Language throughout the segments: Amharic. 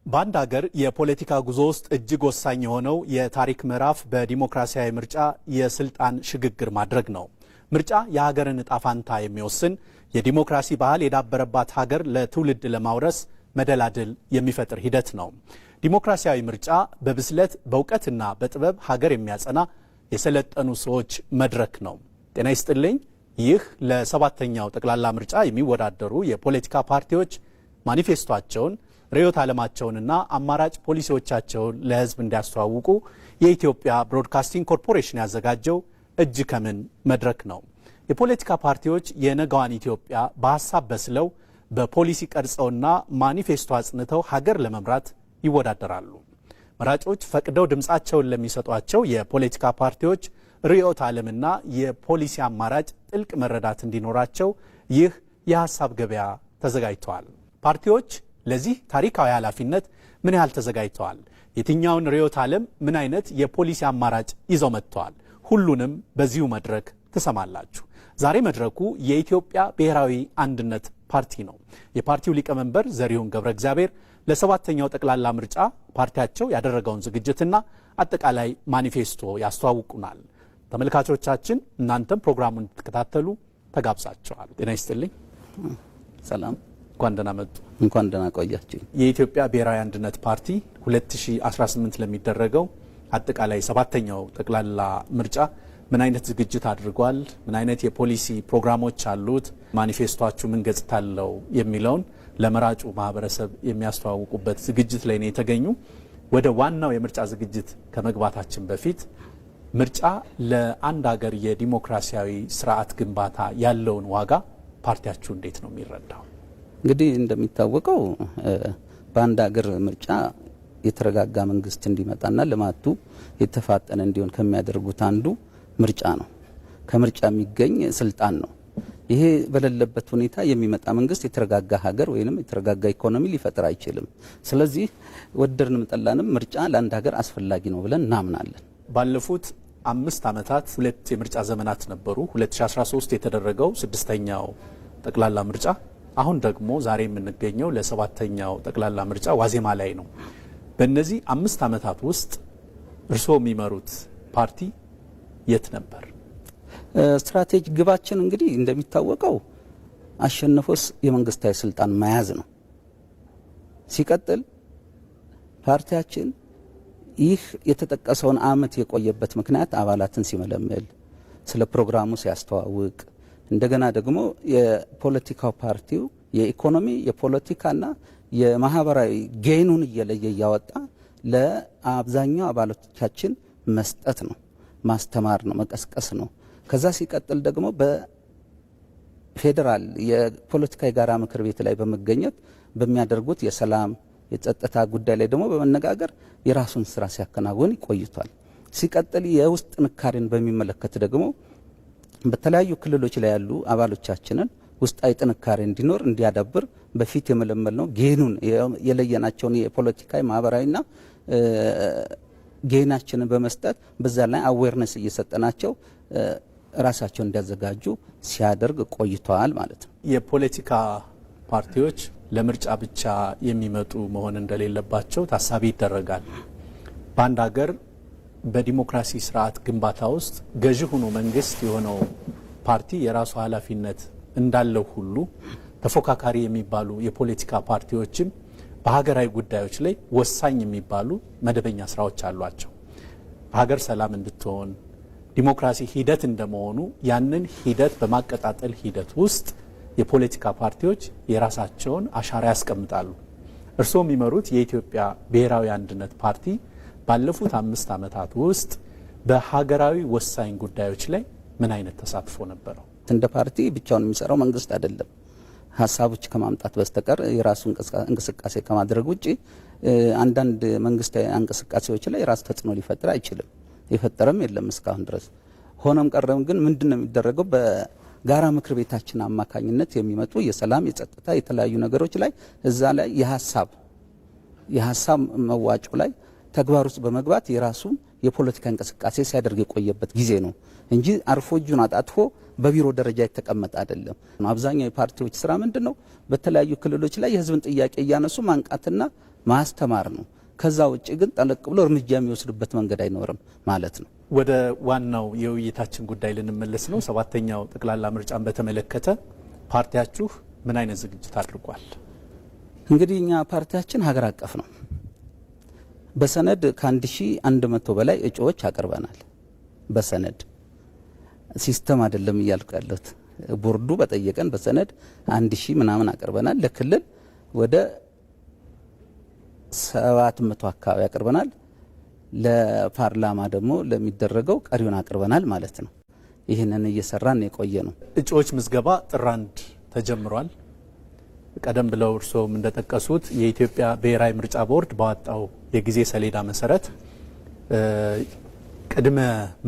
በአንድ ሀገር የፖለቲካ ጉዞ ውስጥ እጅግ ወሳኝ የሆነው የታሪክ ምዕራፍ በዲሞክራሲያዊ ምርጫ የስልጣን ሽግግር ማድረግ ነው። ምርጫ የሀገርን ዕጣ ፋንታ የሚወስን የዲሞክራሲ ባህል የዳበረባት ሀገር ለትውልድ ለማውረስ መደላድል የሚፈጥር ሂደት ነው። ዲሞክራሲያዊ ምርጫ በብስለት በእውቀትና በጥበብ ሀገር የሚያጸና የሰለጠኑ ሰዎች መድረክ ነው። ጤና ይስጥልኝ። ይህ ለሰባተኛው ጠቅላላ ምርጫ የሚወዳደሩ የፖለቲካ ፓርቲዎች ማኒፌስቶአቸውን ርዕዮተ ዓለማቸውንና አማራጭ ፖሊሲዎቻቸውን ለሕዝብ እንዲያስተዋውቁ የኢትዮጵያ ብሮድካስቲንግ ኮርፖሬሽን ያዘጋጀው እጅ ከምን መድረክ ነው። የፖለቲካ ፓርቲዎች የነገዋን ኢትዮጵያ በሀሳብ በስለው በፖሊሲ ቀርጸውና ማኒፌስቶ አጽንተው ሀገር ለመምራት ይወዳደራሉ። መራጮች ፈቅደው ድምፃቸውን ለሚሰጧቸው የፖለቲካ ፓርቲዎች ርዕዮተ ዓለምና የፖሊሲ አማራጭ ጥልቅ መረዳት እንዲኖራቸው ይህ የሀሳብ ገበያ ተዘጋጅተዋል። ፓርቲዎች ለዚህ ታሪካዊ ኃላፊነት ምን ያህል ተዘጋጅተዋል? የትኛውን ርዕዮተ ዓለም ምን አይነት የፖሊሲ አማራጭ ይዘው መጥተዋል? ሁሉንም በዚሁ መድረክ ትሰማላችሁ። ዛሬ መድረኩ የኢትዮጵያ ብሔራዊ አንድነት ፓርቲ ነው። የፓርቲው ሊቀመንበር ዘሪሁን ገብረ እግዚአብሔር ለሰባተኛው ጠቅላላ ምርጫ ፓርቲያቸው ያደረገውን ዝግጅትና አጠቃላይ ማኒፌስቶ ያስተዋውቁናል። ተመልካቾቻችን እናንተም ፕሮግራሙን እንድትከታተሉ ተጋብዛችኋል። ጤና ይስጥልኝ። ሰላም። እንኳን ደህና መጡ። እንኳን ደህና ቆያችሁ። የኢትዮጵያ ብሔራዊ አንድነት ፓርቲ 2018 ለሚደረገው አጠቃላይ ሰባተኛው ጠቅላላ ምርጫ ምን አይነት ዝግጅት አድርጓል? ምን አይነት የፖሊሲ ፕሮግራሞች አሉት? ማኒፌስቶአችሁ ምን ገጽታ አለው? የሚለውን ለመራጩ ማህበረሰብ የሚያስተዋውቁበት ዝግጅት ላይ ነው የተገኙ። ወደ ዋናው የምርጫ ዝግጅት ከመግባታችን በፊት ምርጫ ለአንድ ሀገር የዲሞክራሲያዊ ስርዓት ግንባታ ያለውን ዋጋ ፓርቲያችሁ እንዴት ነው የሚረዳው? እንግዲህ እንደሚታወቀው በአንድ ሀገር ምርጫ የተረጋጋ መንግስት እንዲመጣና ልማቱ የተፋጠነ እንዲሆን ከሚያደርጉት አንዱ ምርጫ ነው። ከምርጫ የሚገኝ ስልጣን ነው። ይሄ በሌለበት ሁኔታ የሚመጣ መንግስት የተረጋጋ ሀገር ወይንም የተረጋጋ ኢኮኖሚ ሊፈጥር አይችልም። ስለዚህ ወደድንም ጠላንም ምርጫ ለአንድ ሀገር አስፈላጊ ነው ብለን እናምናለን። ባለፉት 5 ዓመታት ሁለት የምርጫ ዘመናት ነበሩ። 2013 የተደረገው 6ኛው ጠቅላላ ምርጫ፣ አሁን ደግሞ ዛሬ የምንገኘው ለሰባተኛው ጠቅላላ ምርጫ ዋዜማ ላይ ነው። በእነዚህ 5 ዓመታት ውስጥ እርስዎ የሚመሩት ፓርቲ የት ነበር? ስትራቴጂ ግባችን እንግዲህ እንደሚታወቀው አሸንፎስ የመንግስታዊ ስልጣን መያዝ ነው። ሲቀጥል ፓርቲያችን ይህ የተጠቀሰውን ዓመት የቆየበት ምክንያት አባላትን ሲመለመል፣ ስለ ፕሮግራሙ ሲያስተዋውቅ፣ እንደገና ደግሞ የፖለቲካው ፓርቲው የኢኮኖሚ የፖለቲካና የማህበራዊ ጌኑን እየለየ እያወጣ ለአብዛኛው አባላቶቻችን መስጠት ነው፣ ማስተማር ነው፣ መቀስቀስ ነው። ከዛ ሲቀጥል ደግሞ በፌዴራል የፖለቲካ የጋራ ምክር ቤት ላይ በመገኘት በሚያደርጉት የሰላም የጸጥታ ጉዳይ ላይ ደግሞ በመነጋገር የራሱን ስራ ሲያከናውን ቆይቷል። ሲቀጥል የውስጥ ጥንካሬን በሚመለከት ደግሞ በተለያዩ ክልሎች ላይ ያሉ አባሎቻችንን ውስጣዊ ጥንካሬ እንዲኖር እንዲያዳብር በፊት የመለመል ነው። ጌኑን የለየናቸውን የፖለቲካ ማህበራዊና ጌናችንን በመስጠት በዛ ላይ አዌርነስ እየሰጠናቸው ራሳቸውን እንዲያዘጋጁ ሲያደርግ ቆይተዋል ማለት ነው። የፖለቲካ ፓርቲዎች ለምርጫ ብቻ የሚመጡ መሆን እንደሌለባቸው ታሳቢ ይደረጋል። በአንድ ሀገር በዲሞክራሲ ስርዓት ግንባታ ውስጥ ገዢ ሆኖ መንግስት የሆነው ፓርቲ የራሱ ኃላፊነት እንዳለው ሁሉ ተፎካካሪ የሚባሉ የፖለቲካ ፓርቲዎችም በሀገራዊ ጉዳዮች ላይ ወሳኝ የሚባሉ መደበኛ ስራዎች አሏቸው። ሀገር ሰላም እንድትሆን ዲሞክራሲ ሂደት እንደመሆኑ ያንን ሂደት በማቀጣጠል ሂደት ውስጥ የፖለቲካ ፓርቲዎች የራሳቸውን አሻራ ያስቀምጣሉ። እርስዎ የሚመሩት የኢትዮጵያ ብሔራዊ አንድነት ፓርቲ ባለፉት 5 ዓመታት ውስጥ በሀገራዊ ወሳኝ ጉዳዮች ላይ ምን አይነት ተሳትፎ ነበረው? እንደ ፓርቲ ብቻውን የሚሰራው መንግስት አይደለም። ሀሳቦች ከማምጣት በስተቀር የራሱ እንቅስቃሴ ከማድረግ ውጪ አንዳንድ መንግስታዊ እንቅስቃሴዎች ላይ ራስ ተጽዕኖ ሊፈጥር አይችልም። የፈጠረም የለም እስካሁን ድረስ። ሆኖም ቀረም ግን ምንድነው የሚደረገው? በጋራ ምክር ቤታችን አማካኝነት የሚመጡ የሰላም የጸጥታ የተለያዩ ነገሮች ላይ እዛ ላይ የሀሳብ መዋጮ ላይ ተግባር ውስጥ በመግባት የራሱን የፖለቲካ እንቅስቃሴ ሲያደርግ የቆየበት ጊዜ ነው እንጂ አርፎ እጁን አጣጥፎ በቢሮ ደረጃ የተቀመጠ አይደለም። አብዛኛው የፓርቲዎች ስራ ምንድነው? በተለያዩ ክልሎች ላይ የህዝብን ጥያቄ እያነሱ ማንቃትና ማስተማር ነው። ከዛ ውጪ ግን ጠለቅ ብሎ እርምጃ የሚወስድበት መንገድ አይኖርም ማለት ነው። ወደ ዋናው የውይይታችን ጉዳይ ልንመለስ ነው። ሰባተኛው ጠቅላላ ምርጫን በተመለከተ ፓርቲያችሁ ምን አይነት ዝግጅት አድርጓል? እንግዲህ እኛ ፓርቲያችን ሀገር አቀፍ ነው። በሰነድ ከ1100 በላይ እጩዎች አቅርበናል። በሰነድ ሲስተም አይደለም እያልኩ ያለሁት። ቦርዱ በጠየቀን በሰነድ 1000 ምናምን አቅርበናል። ለክልል ወደ 700 አካባቢ አቅርበናል። ለፓርላማ ደግሞ ለሚደረገው ቀሪውን አቅርበናል ማለት ነው። ይህንን እየሰራን የቆየ ነው። እጩዎች ምዝገባ ጥር 1 ተጀምሯል። ቀደም ብለው እርስዎም እንደጠቀሱት የኢትዮጵያ ብሔራዊ ምርጫ ቦርድ ባወጣው የጊዜ ሰሌዳ መሰረት ቅድመ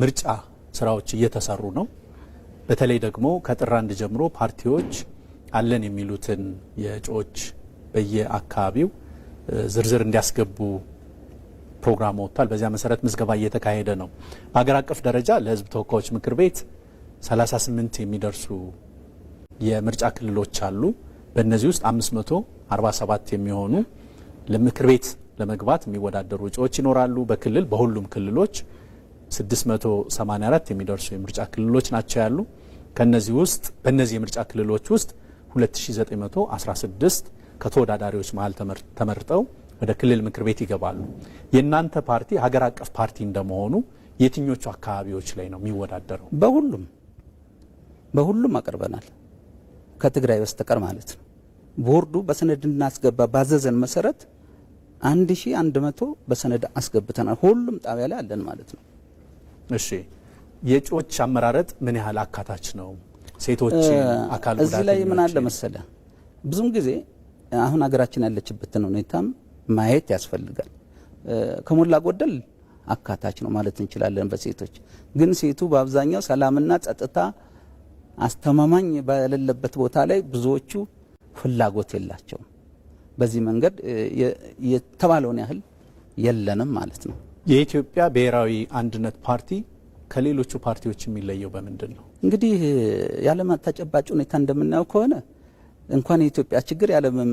ምርጫ ስራዎች እየተሰሩ ነው። በተለይ ደግሞ ከጥር 1 ጀምሮ ፓርቲዎች አለን የሚሉትን የእጩዎች በየአካባቢው ዝርዝር እንዲያስገቡ ፕሮግራም ወጥቷል። በዚያ መሰረት ምዝገባ እየተካሄደ ነው። በሀገር አቀፍ ደረጃ ለሕዝብ ተወካዮች ምክር ቤት 38 የሚደርሱ የምርጫ ክልሎች አሉ። በእነዚህ ውስጥ 547 የሚሆኑ ለምክር ቤት ለመግባት የሚወዳደሩ እጩዎች ይኖራሉ። በክልል በሁሉም ክልሎች 684 የሚደርሱ የምርጫ ክልሎች ናቸው ያሉ። ከነዚህ ውስጥ በእነዚህ የምርጫ ክልሎች ውስጥ 2916 ከተወዳዳሪዎች መሀል ተመርጠው ወደ ክልል ምክር ቤት ይገባሉ። የእናንተ ፓርቲ ሀገር አቀፍ ፓርቲ እንደመሆኑ የትኞቹ አካባቢዎች ላይ ነው የሚወዳደረው? በሁሉም አቅርበናል፣ ከትግራይ በስተቀር ማለት ነው። ቦርዱ በሰነድ እናስገባ ባዘዘን መሰረት 1100 በሰነድ አስገብተናል። ሁሉም ጣቢያ ላይ አለን ማለት ነው። እሺ፣ የእጩዎች አመራረጥ ምን ያህል አካታች ነው? ሴቶች፣ አካል ጉዳተኞች? እዚህ ላይ ምን አለ መሰለ፣ ብዙም ጊዜ አሁን ሀገራችን ያለችበትን ሁኔታም ማየት ያስፈልጋል። ከሞላ ጎደል አካታች ነው ማለት እንችላለን በሴቶች። ግን ሴቱ በአብዛኛው ሰላምና ጸጥታ አስተማማኝ በሌለበት ቦታ ላይ ብዙዎቹ ፍላጎት የላቸውም። በዚህ መንገድ የተባለውን ያህል የለንም ማለት ነው። የኢትዮጵያ ብሔራዊ አንድነት ፓርቲ ከሌሎቹ ፓርቲዎች የሚለየው በምንድን ነው? እንግዲህ የዓለም ተጨባጭ ሁኔታ እንደምናየው ከሆነ እንኳን የኢትዮጵያ ችግር የዓለምም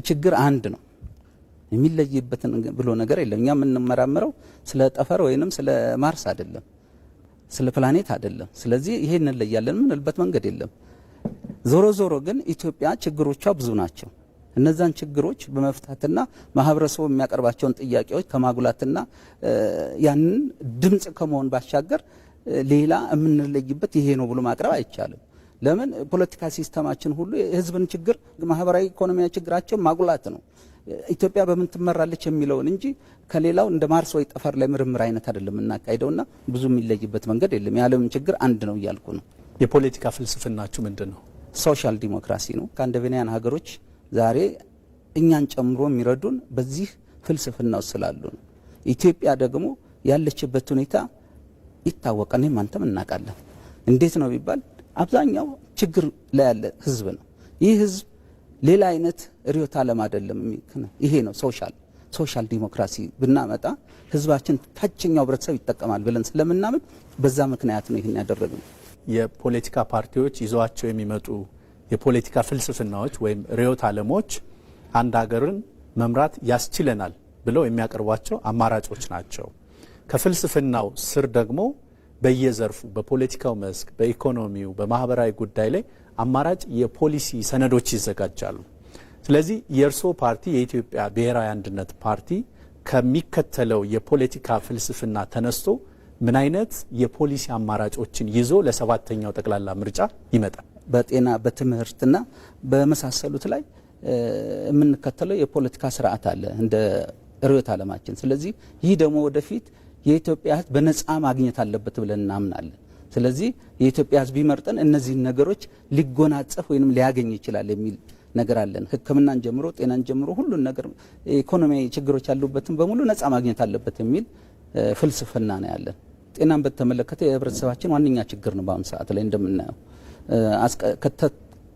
ችግር አንድ ነው። የሚለይበትን ብሎ ነገር የለም። እኛ የምንመራመረው ስለ ጠፈር ወይንም ስለ ማርስ አይደለም፣ ስለ ፕላኔት አይደለም። ስለዚህ ይሄን እንለያለን ምንልበት መንገድ የለም። ዞሮ ዞሮ ግን ኢትዮጵያ ችግሮቿ ብዙ ናቸው። እነዛን ችግሮች በመፍታትና ማህበረሰቡ የሚያቀርባቸውን ጥያቄዎች ከማጉላትና ያንን ድምጽ ከመሆን ባሻገር ሌላ የምንለይበት ይሄ ነው ብሎ ማቅረብ አይቻልም። ለምን? ፖለቲካ ሲስተማችን ሁሉ የህዝብን ችግር ማህበራዊ ኢኮኖሚያዊ ችግራቸው ማጉላት ነው። ኢትዮጵያ በምን ትመራለች የሚለውን እንጂ ከሌላው እንደ ማርስ ወይ ጠፈር ላይ ምርምር አይነት አይደለም እናካሂደውና ብዙ የሚለይበት መንገድ የለም። የዓለምን ችግር አንድ ነው እያልኩ ነው። የፖለቲካ ፍልስፍናችሁ ምንድን ነው? ሶሻል ዲሞክራሲ ነው። ከአንደቬኒያን ሀገሮች ዛሬ እኛን ጨምሮ የሚረዱን በዚህ ፍልስፍና ውስጥ ስላሉ ነው። ኢትዮጵያ ደግሞ ያለችበት ሁኔታ ይታወቃል። እኔም አንተም እናውቃለን። እንዴት ነው ቢባል አብዛኛው ችግር ላይ ያለ ህዝብ ነው። ይህ ህዝብ ሌላ አይነት ርዕዮተ ዓለም አይደለም። ይሄ ነው ሶሻል ዲሞክራሲ ብናመጣ ህዝባችን ታችኛው ህብረተሰብ ይጠቀማል ብለን ስለምናምን በዛ ምክንያት ነው ይህን ያደረግነው። የፖለቲካ ፓርቲዎች ይዘዋቸው የሚመጡ የፖለቲካ ፍልስፍናዎች ወይም ርዕዮተ ዓለሞች አንድ ሀገርን መምራት ያስችለናል ብለው የሚያቀርቧቸው አማራጮች ናቸው። ከፍልስፍናው ስር ደግሞ በየዘርፉ በፖለቲካው መስክ፣ በኢኮኖሚው፣ በማህበራዊ ጉዳይ ላይ አማራጭ የፖሊሲ ሰነዶች ይዘጋጃሉ። ስለዚህ የእርስዎ ፓርቲ የኢትዮጵያ ብሔራዊ አንድነት ፓርቲ ከሚከተለው የፖለቲካ ፍልስፍና ተነስቶ ምን አይነት የፖሊሲ አማራጮችን ይዞ ለሰባተኛው ጠቅላላ ምርጫ ይመጣል? በጤና በትምህርትና በመሳሰሉት ላይ የምንከተለው የፖለቲካ ስርዓት አለ እንደ ርዕዮተ ዓለማችን። ስለዚህ ይህ ደግሞ ወደፊት የኢትዮጵያ ሕዝብ በነፃ ማግኘት አለበት ብለን እናምናለን። ስለዚህ የኢትዮጵያ ሕዝብ ቢመርጠን እነዚህን ነገሮች ሊጎናጸፍ ወይንም ሊያገኝ ይችላል የሚል ነገር አለን። ሕክምናን ጀምሮ ጤናን ጀምሮ ሁሉን ነገር ኢኮኖሚያዊ ችግሮች ያሉበትን በሙሉ ነፃ ማግኘት አለበት የሚል ፍልስፍና ነው ያለን። ጤናን በተመለከተ የህብረተሰባችን ዋነኛ ችግር ነው በአሁኑ ሰዓት ላይ እንደምናየው።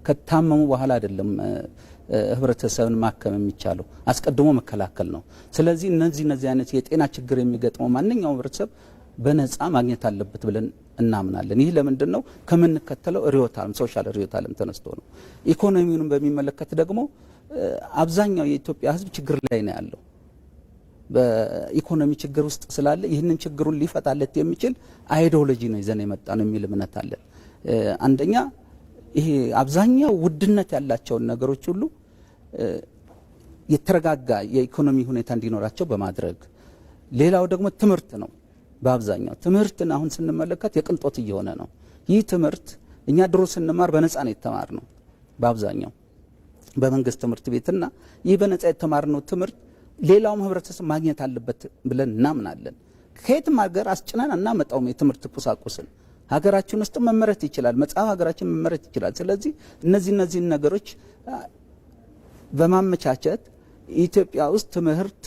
ከታመሙ በኋላ አይደለም ህብረተሰብን ማከም የሚቻለው፣ አስቀድሞ መከላከል ነው። ስለዚህ እነዚህ አይነት የጤና ችግር የሚገጥመው ማንኛውም ህብረተሰብ በነፃ ማግኘት አለበት ብለን እናምናለን። ይህ ለምንድን ነው? ከምንከተለው ርዕዮተ ዓለም ሶሻል ርዕዮተ ዓለም ተነስቶ ነው። ኢኮኖሚውንም በሚመለከት ደግሞ አብዛኛው የኢትዮጵያ ህዝብ ችግር ላይ ነው ያለው። በኢኮኖሚ ችግር ውስጥ ስላለ ይህንን ችግሩን ሊፈታለት የሚችል አይዲዮሎጂ ነው ይዘን የመጣ ነው የሚል እምነት አለን። አንደኛ ይሄ አብዛኛው ውድነት ያላቸውን ነገሮች ሁሉ የተረጋጋ የኢኮኖሚ ሁኔታ እንዲኖራቸው በማድረግ ሌላው ደግሞ ትምህርት ነው። በአብዛኛው ትምህርትን አሁን ስንመለከት የቅንጦት እየሆነ ነው። ይህ ትምህርት እኛ ድሮ ስንማር በነፃ ነው የተማርነው በአብዛኛው በመንግስት ትምህርት ቤትና ይህ በነፃ የተማርነው ትምህርት ሌላውም ህብረተሰብ ማግኘት አለበት ብለን እናምናለን። ከየትም ሀገር አስጭነን እናመጣውም የትምህርት ቁሳቁስን ሀገራችን ውስጥ መመረት ይችላል። መጽሐፍ ሀገራችን መመረት ይችላል። ስለዚህ እነዚህን ነገሮች በማመቻቸት ኢትዮጵያ ውስጥ ትምህርት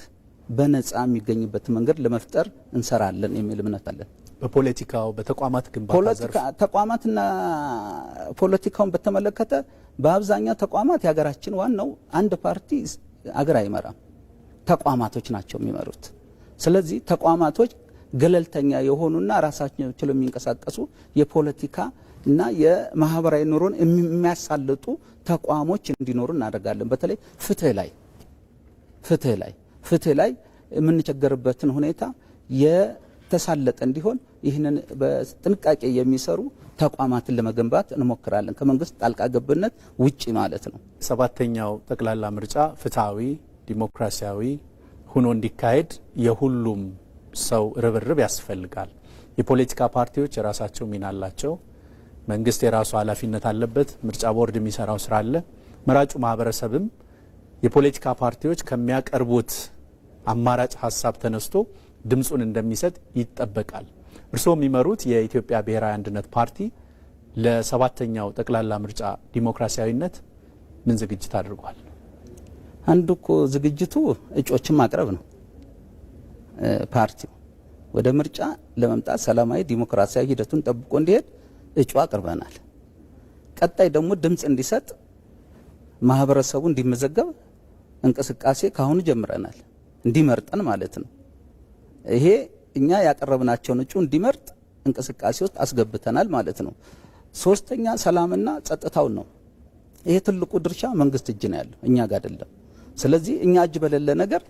በነፃ የሚገኝበት መንገድ ለመፍጠር እንሰራለን የሚል እምነት አለን። በፖለቲካው በተቋማት ግንባታ ዘርፍ ተቋማትና ፖለቲካውን በተመለከተ በአብዛኛው ተቋማት የሀገራችን ዋናው አንድ ፓርቲ አገር አይመራም፣ ተቋማቶች ናቸው የሚመሩት። ስለዚህ ተቋማቶች ገለልተኛ የሆኑና ራሳቸው ችለው የሚንቀሳቀሱ የፖለቲካ እና የማህበራዊ ኑሮን የሚያሳልጡ ተቋሞች እንዲኖሩ እናደርጋለን። በተለይ ፍትህ ላይ የምንቸገርበትን ሁኔታ የተሳለጠ እንዲሆን ይህንን በጥንቃቄ የሚሰሩ ተቋማትን ለመገንባት እንሞክራለን። ከመንግስት ጣልቃ ገብነት ውጪ ማለት ነው። ሰባተኛው ጠቅላላ ምርጫ ፍትሃዊ ዲሞክራሲያዊ ሆኖ እንዲካሄድ የሁሉም ሰው ርብርብ ያስፈልጋል። የፖለቲካ ፓርቲዎች የራሳቸው ሚና አላቸው። መንግስት የራሱ ኃላፊነት አለበት። ምርጫ ቦርድ የሚሰራው ስራ አለ። መራጩ ማህበረሰብም የፖለቲካ ፓርቲዎች ከሚያቀርቡት አማራጭ ሀሳብ ተነስቶ ድምጹን እንደሚሰጥ ይጠበቃል። እርስዎ የሚመሩት የኢትዮጵያ ብሔራዊ አንድነት ፓርቲ ለሰባተኛው ጠቅላላ ምርጫ ዲሞክራሲያዊነት ምን ዝግጅት አድርጓል? አንዱ እኮ ዝግጅቱ እጩዎችን ማቅረብ ነው። ፓርቲው ወደ ምርጫ ለመምጣት ሰላማዊ ዲሞክራሲያዊ ሂደቱን ጠብቆ እንዲሄድ እጩ አቅርበናል። ቀጣይ ደግሞ ድምጽ እንዲሰጥ ማህበረሰቡ እንዲመዘገብ እንቅስቃሴ ካሁኑ ጀምረናል። እንዲመርጠን ማለት ነው። ይሄ እኛ ያቀረብናቸውን እጩ እንዲመርጥ እንቅስቃሴ ውስጥ አስገብተናል ማለት ነው። ሶስተኛ ሰላምና ጸጥታውን ነው። ይሄ ትልቁ ድርሻ መንግስት እጅ ነው ያለው፣ እኛ ጋር አይደለም። ስለዚህ እኛ እጅ በሌለ ነገር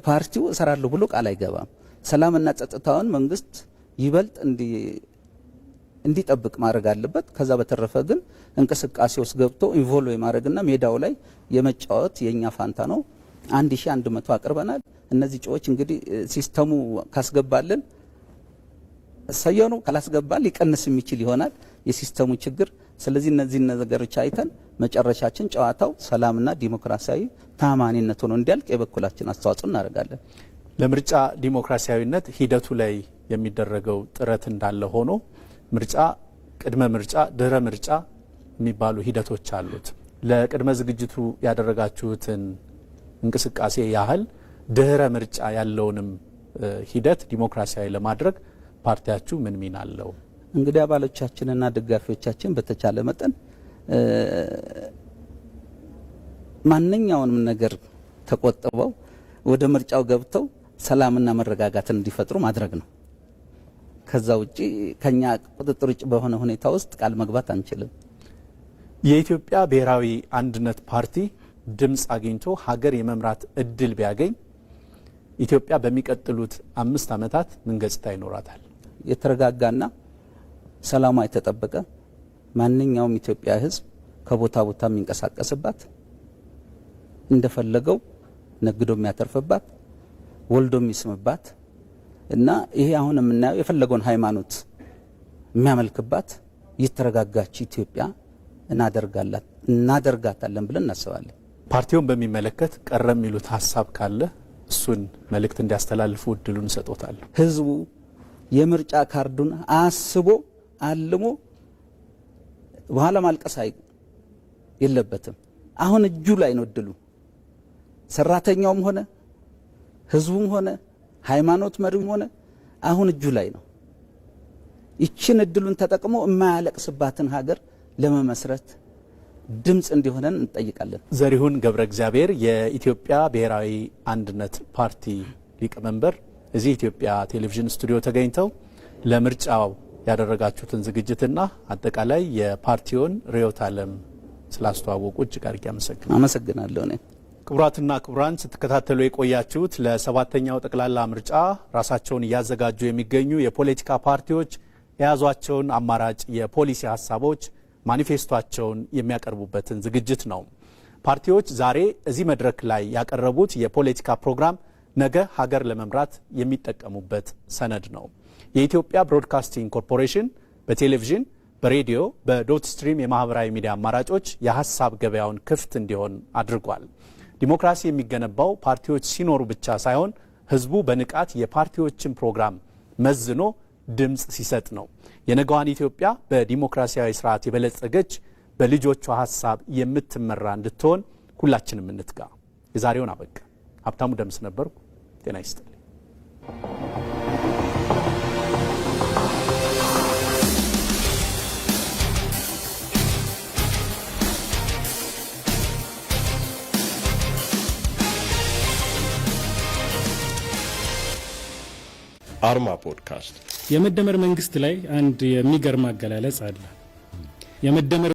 ፓርቲው እሰራለሁ ብሎ ቃል አይገባም። ሰላምና ጸጥታውን መንግስት ይበልጥ እንዲጠብቅ ማድረግ አለበት። ከዛ በተረፈ ግን እንቅስቃሴ ውስጥ ገብቶ ኢንቮልቭ ማድረግና ሜዳው ላይ የመጫወት የኛ ፋንታ ነው። 1100 አቅርበናል። እነዚህ ጮዎች እንግዲህ ሲስተሙ ካስገባልን ሰየኑ ካላስገባል ሊቀንስ የሚችል ይሆናል የሲስተሙ ችግር። ስለዚህ እነዚህ ነገሮች አይተን መጨረሻችን ጨዋታው ሰላምና ዲሞክራሲያዊ ታማኒነት ሆኖ እንዲያልቅ የበኩላችን አስተዋጽኦ እናደርጋለን። ለምርጫ ዲሞክራሲያዊነት ሂደቱ ላይ የሚደረገው ጥረት እንዳለ ሆኖ ምርጫ፣ ቅድመ ምርጫ፣ ድህረ ምርጫ የሚባሉ ሂደቶች አሉት። ለቅድመ ዝግጅቱ ያደረጋችሁትን እንቅስቃሴ ያህል ድህረ ምርጫ ያለውንም ሂደት ዲሞክራሲያዊ ለማድረግ ፓርቲያችሁ ምን ሚና አለው? እንግዲህ አባሎቻችንና ደጋፊዎቻችን በተቻለ መጠን ማንኛውንም ነገር ተቆጥበው ወደ ምርጫው ገብተው ሰላምና መረጋጋትን እንዲፈጥሩ ማድረግ ነው። ከዛ ውጪ ከኛ ቁጥጥር ውጭ በሆነ ሁኔታ ውስጥ ቃል መግባት አንችልም። የኢትዮጵያ ብሔራዊ አንድነት ፓርቲ ድምጽ አግኝቶ ሀገር የመምራት እድል ቢያገኝ ኢትዮጵያ በሚቀጥሉት 5 ዓመታት ምን ገጽታ ይኖራታል? የተረጋጋና ሰላሟ የተጠበቀ ማንኛውም ኢትዮጵያ ሕዝብ ከቦታ ቦታ የሚንቀሳቀስባት እንደፈለገው ነግዶ የሚያተርፍባት ወልዶ የሚስምባት እና ይሄ አሁን የምናየው የፈለገውን ሃይማኖት የሚያመልክባት የተረጋጋች ኢትዮጵያ እናደርጋታለን ብለን እናስባለን። ፓርቲውን በሚመለከት ቀረ የሚሉት ሀሳብ ካለ እሱን መልእክት እንዲያስተላልፉ እድሉን ሰጥቶታል። ህዝቡ የምርጫ ካርዱን አስቦ አልሞ በኋላ ማልቀስ የለበትም። አሁን እጁ ላይ ነው እድሉ። ሰራተኛውም ሆነ ህዝቡም ሆነ ሃይማኖት መሪውም ሆነ አሁን እጁ ላይ ነው። ይችን እድሉን ተጠቅሞ የማያለቅስባትን ሀገር ለመመስረት ድምጽ እንዲሆነን እንጠይቃለን። ዘሪሁን ገብረ እግዚአብሔር የኢትዮጵያ ብሔራዊ አንድነት ፓርቲ ሊቀመንበር እዚህ ኢትዮጵያ ቴሌቪዥን ስቱዲዮ ተገኝተው ለምርጫው ያደረጋችሁትን ዝግጅትና አጠቃላይ የፓርቲውን ርዕዮተ ዓለም ስላስተዋወቁ እጅግ አድርጌ አመሰግናለሁ። አመሰግናለሁ። እኔ ክቡራትና ክቡራን ስትከታተሉ የቆያችሁት ለ7ኛው ጠቅላላ ምርጫ ራሳቸውን እያዘጋጁ የሚገኙ የፖለቲካ ፓርቲዎች የያዟቸውን አማራጭ የፖሊሲ ሀሳቦች ማኒፌስቶአቸውን የሚያቀርቡበትን ዝግጅት ነው። ፓርቲዎች ዛሬ እዚህ መድረክ ላይ ያቀረቡት የፖለቲካ ፕሮግራም ነገ ሀገር ለመምራት የሚጠቀሙበት ሰነድ ነው። የኢትዮጵያ ብሮድካስቲንግ ኮርፖሬሽን በቴሌቪዥን፣ በሬዲዮ፣ በዶት ስትሪም የማህበራዊ ሚዲያ አማራጮች የሀሳብ ገበያውን ክፍት እንዲሆን አድርጓል። ዲሞክራሲ የሚገነባው ፓርቲዎች ሲኖሩ ብቻ ሳይሆን ህዝቡ በንቃት የፓርቲዎችን ፕሮግራም መዝኖ ድምፅ ሲሰጥ ነው። የነገዋን ኢትዮጵያ በዲሞክራሲያዊ ስርዓት የበለጸገች በልጆቿ ሀሳብ የምትመራ እንድትሆን ሁላችንም እንትጋ። የዛሬውን አበቃ። ሀብታሙ ደምስ ነበርኩ። ጤና ይስጥልኝ። አርማ ፖድካስት የመደመር መንግስት ላይ አንድ የሚገርም አገላለጽ አለ። የመደመር